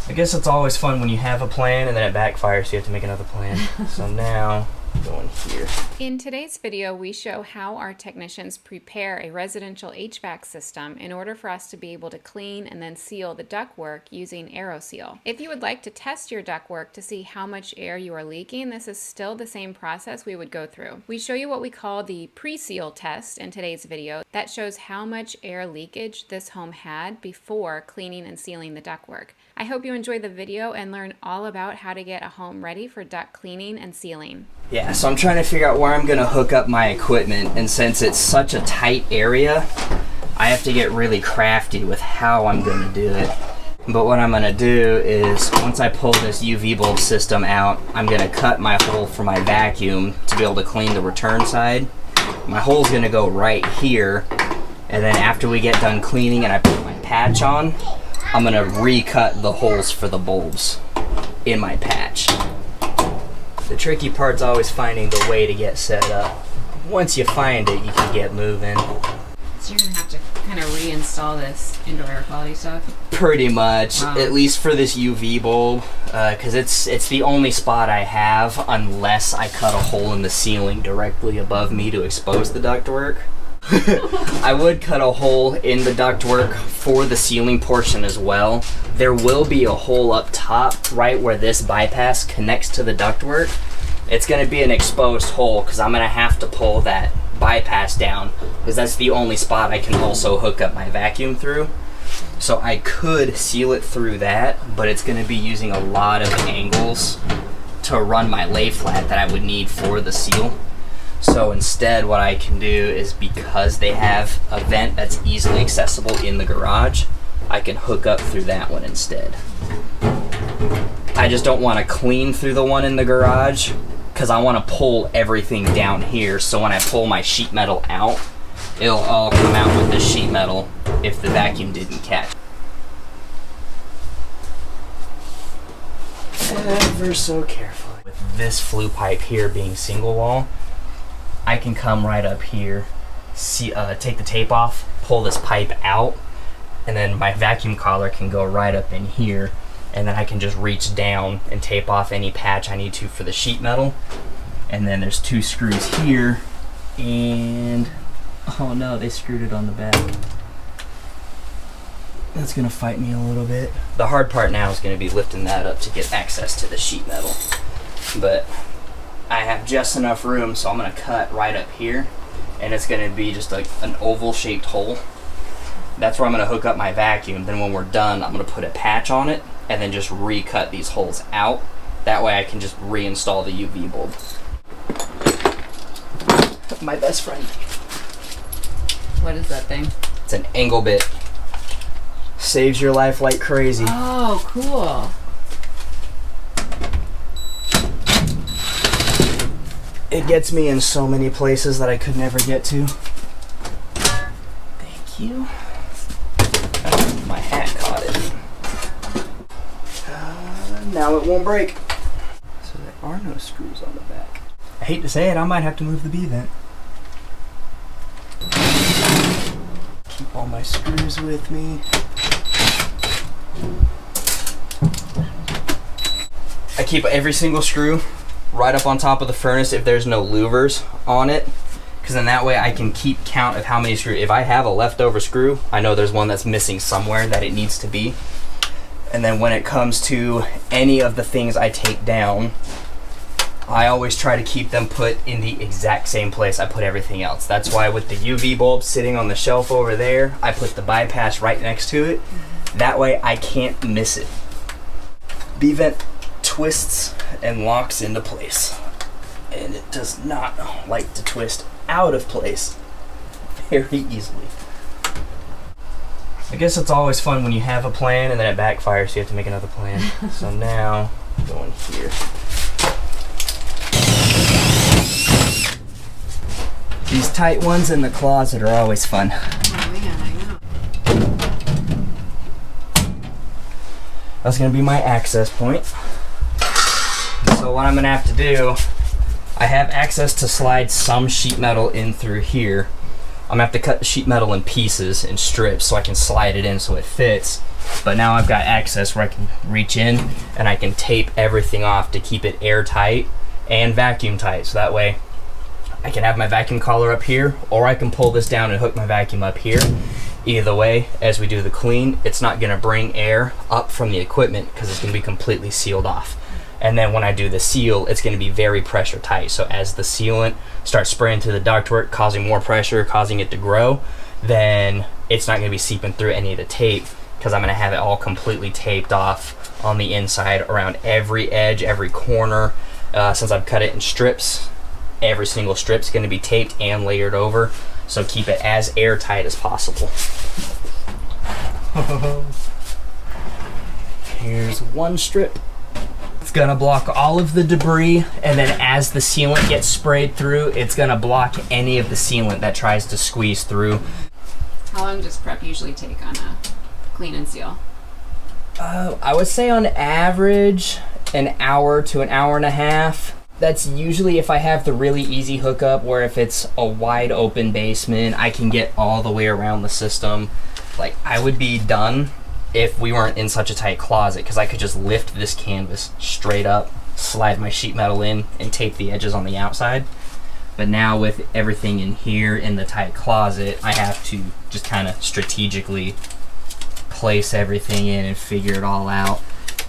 I guess it's always fun when you have a plan and then it backfires, so you have to make another plan. So now, going here. In today's video, we show how our technicians prepare a residential HVAC system in order for us to be able to clean and then seal the ductwork using Aeroseal. If you would like to test your ductwork to see how much air you are leaking, this is still the same process we would go through. We show you what we call the pre-seal test in today's video. That shows how much air leakage this home had before cleaning and sealing the ductwork. I hope you enjoy the video and learn all about how to get a home ready for duct cleaning and sealing. Yeah, so I'm trying to figure out where I'm gonna hook up my equipment, and since it's such a tight area, I have to get really crafty with how I'm gonna do it. But what I'm gonna do is, once I pull this UV bulb system out, I'm gonna cut my hole for my vacuum to be able to clean the return side. My hole's gonna go right here, and then after we get done cleaning and I put my patch on, I'm gonna recut the holes for the bulbs in my patch. The tricky part's always finding the way to get set up. Once you find it, you can get moving. So you're gonna have to kind of reinstall this indoor air quality stuff? Pretty much, at least for this UV bulb, because it's the only spot I have unless I cut a hole in the ceiling directly above me to expose the ductwork. I would cut a hole in the ductwork for the ceiling portion as well. There will be a hole up top right where this bypass connects to the ductwork. It's going to be an exposed hole because I'm going to have to pull that bypass down because that's the only spot I can also hook up my vacuum through. So I could seal it through that, but it's going to be using a lot of angles to run my lay flat that I would need for the seal. So instead what I can do is, because they have a vent that's easily accessible in the garage, I can hook up through that one instead. I just don't want to clean through the one in the garage because I want to pull everything down here, so when I pull my sheet metal out, it'll all come out with the sheet metal if the vacuum didn't catch. Ever so carefully. With this flue pipe here being single wall, I can come right up here, take the tape off, pull this pipe out, and then my vacuum collar can go right up in here, and then I can just reach down and tape off any patch I need to for the sheet metal. And then there's 2 screws here, and oh no, they screwed it on the back. That's gonna fight me a little bit. The hard part now is gonna be lifting that up to get access to the sheet metal. But I have just enough room, so I'm gonna cut right up here, and it's gonna be just like an oval shaped hole. That's where I'm gonna hook up my vacuum. Then when we're done, I'm gonna put a patch on it and then just recut these holes out. That way I can just reinstall the UV bulb. My best friend. What is that thing? It's an angle bit. Saves your life like crazy. Oh, cool. It gets me in so many places that I could never get to. Thank you. My hat caught it. Now it won't break. So there are no screws on the back. I hate to say it, I might have to move the B vent. Keep all my screws with me. I keep every single screw right up on top of the furnace if there's no louvers on it, because then that way I can keep count of how many screws. If I have a leftover screw, I know there's one that's missing somewhere that it needs to be. And then when it comes to any of the things I take down, I always try to keep them put in the exact same place I put everything else. That's why with the UV bulb sitting on the shelf over there, I put the bypass right next to it. That way I can't miss it. B-vent twists and locks into place, and it does not like to twist out of place very easily. I guess it's always fun when you have a plan and then it backfires, so you have to make another plan. So now, going here. These tight ones in the closet are always fun. Oh man, I know. That's gonna be my access point. So what I'm gonna have to do, I have access to slide some sheet metal in through here. I'm gonna have to cut the sheet metal in pieces and strips so I can slide it in so it fits. But now I've got access where I can reach in and I can tape everything off to keep it airtight and vacuum tight. So that way I can have my vacuum collar up here, or I can pull this down and hook my vacuum up here. Either way, as we do the clean, it's not gonna bring air up from the equipment because it's gonna be completely sealed off. And then when I do the seal, it's gonna be very pressure tight. So as the sealant starts spraying through the ductwork, causing more pressure, causing it to grow, then it's not gonna be seeping through any of the tape, because I'm gonna have it all completely taped off on the inside around every edge, every corner. Since I've cut it in strips, every single strip's gonna be taped and layered over, so keep it as airtight as possible. Here's one strip. It's gonna block all of the debris, and then as the sealant gets sprayed through, it's gonna block any of the sealant that tries to squeeze through. How long does prep usually take on a clean and seal? I would say on average, an hour to an hour and a half. That's usually if I have the really easy hookup, where if it's a wide open basement, I can get all the way around the system. Like, I would be done if we weren't in such a tight closet, because I could just lift this canvas straight up, slide my sheet metal in, and tape the edges on the outside. But now with everything in here in the tight closet, I have to just kind of strategically place everything in and figure it all out.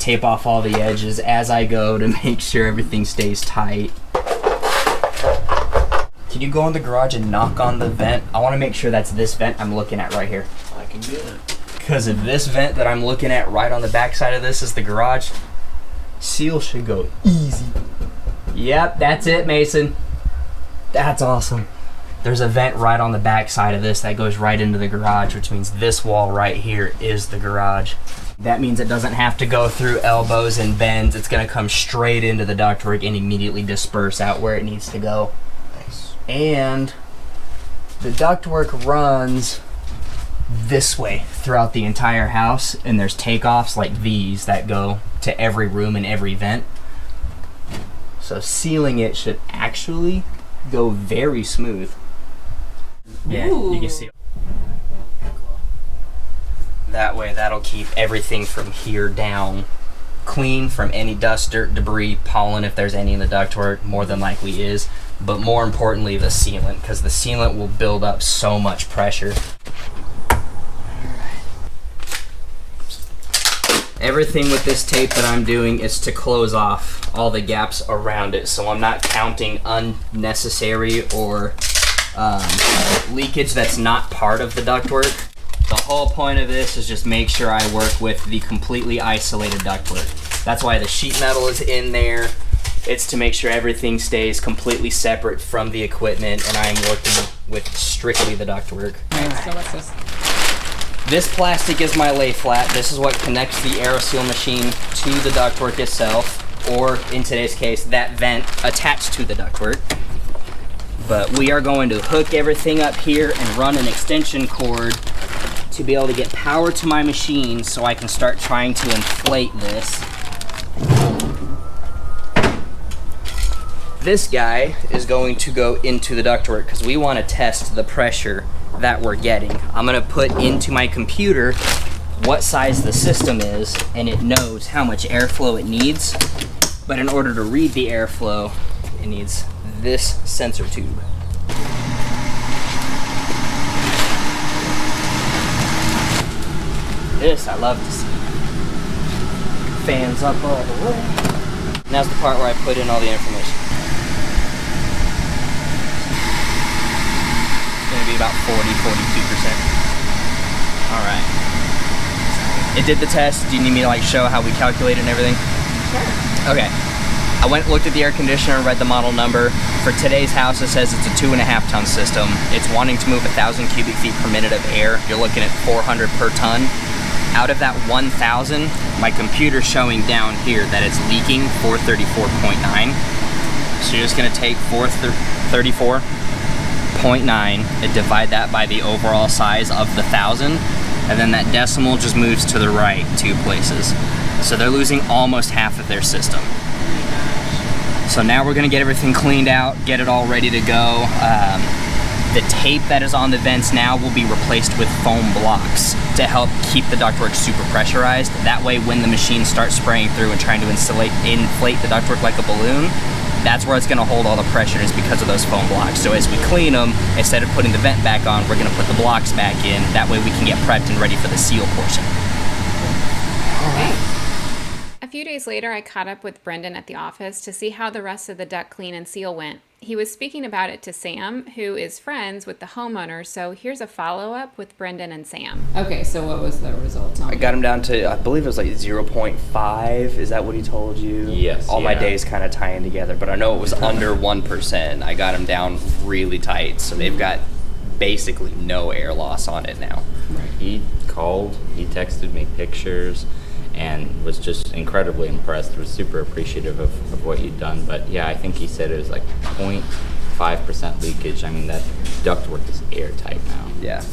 Tape off all the edges as I go to make sure everything stays tight. Can you go in the garage and knock on the vent? I want to make sure that's this vent I'm looking at right here. I can do it. Because if this vent that I'm looking at right on the back side of this is the garage, seal should go easy. Yep, that's it, Mason. That's awesome. There's a vent right on the back side of this that goes right into the garage, which means this wall right here is the garage. That means it doesn't have to go through elbows and bends. It's gonna come straight into the ductwork and immediately disperse out where it needs to go. Nice. And the ductwork runs this way throughout the entire house, and there's takeoffs like these that go to every room and every vent. So sealing it should actually go very smooth. Yeah, Ooh. you can see. That way, that'll keep everything from here down clean from any dust, dirt, debris, pollen, if there's any in the ductwork. More than likely is. But more importantly, the sealant, because the sealant will build up so much pressure. Everything with this tape that I'm doing is to close off all the gaps around it, so I'm not counting unnecessary or leakage that's not part of the ductwork. The whole point of this is just make sure I work with the completely isolated ductwork. That's why the sheet metal is in there. It's to make sure everything stays completely separate from the equipment, and I'm working with strictly the ductwork. Alright, so what's this? This plastic is my lay flat. This is what connects the Aeroseal machine to the ductwork itself, or in today's case, that vent attached to the ductwork. But we are going to hook everything up here and run an extension cord to be able to get power to my machine so I can start trying to inflate this. This guy is going to go into the ductwork because we want to test the pressure that we're getting. I'm going to put into my computer what size the system is, and it knows how much airflow it needs. But in order to read the airflow, it needs this sensor tube. This I love to see. Fans up all the way. Now's the part where I put in all the information. It's going to be about 40-42%. All right. It did the test. Do you need me to like show how we calculate it and everything? Sure. Okay. I went and looked at the air conditioner and read the model number. For today's house, it says it's a 2.5 ton system. It's wanting to move 1,000 cubic feet per minute of air. You're looking at 400 per ton. Out of that 1,000, my computer's showing down here that it's leaking 434.9. So you're just gonna take 434.9 and divide that by the overall size of the 1,000, and then that decimal just moves to the right 2 places. So they're losing almost half of their system. So now we're gonna get everything cleaned out, get it all ready to go. The tape that is on the vents now will be replaced with foam blocks to help keep the ductwork super pressurized. That way when the machine starts spraying through and trying to inflate the ductwork like a balloon, that's where it's going to hold all the pressure, is because of those foam blocks. So as we clean them, instead of putting the vent back on, we're going to put the blocks back in. That way we can get prepped and ready for the seal portion. A few days later, I caught up with Brendin at the office to see how the rest of the duct clean and seal went. He was speaking about it to Sam, who is friends with the homeowner, so here's a follow-up with Brendin and Sam. Okay, so what was the result? I got him down to, I believe it was like 0.5. Is that what he told you? Yes. All my days kind of tying together, but I know it was under 1%. I got him down really tight, so they've got basically no air loss on it now. Right. He called, he texted me pictures, and was just incredibly impressed, was super appreciative of what you'd done. But yeah, I think he said it was like 0.5% leakage. I mean, that ductwork is airtight now. Yeah.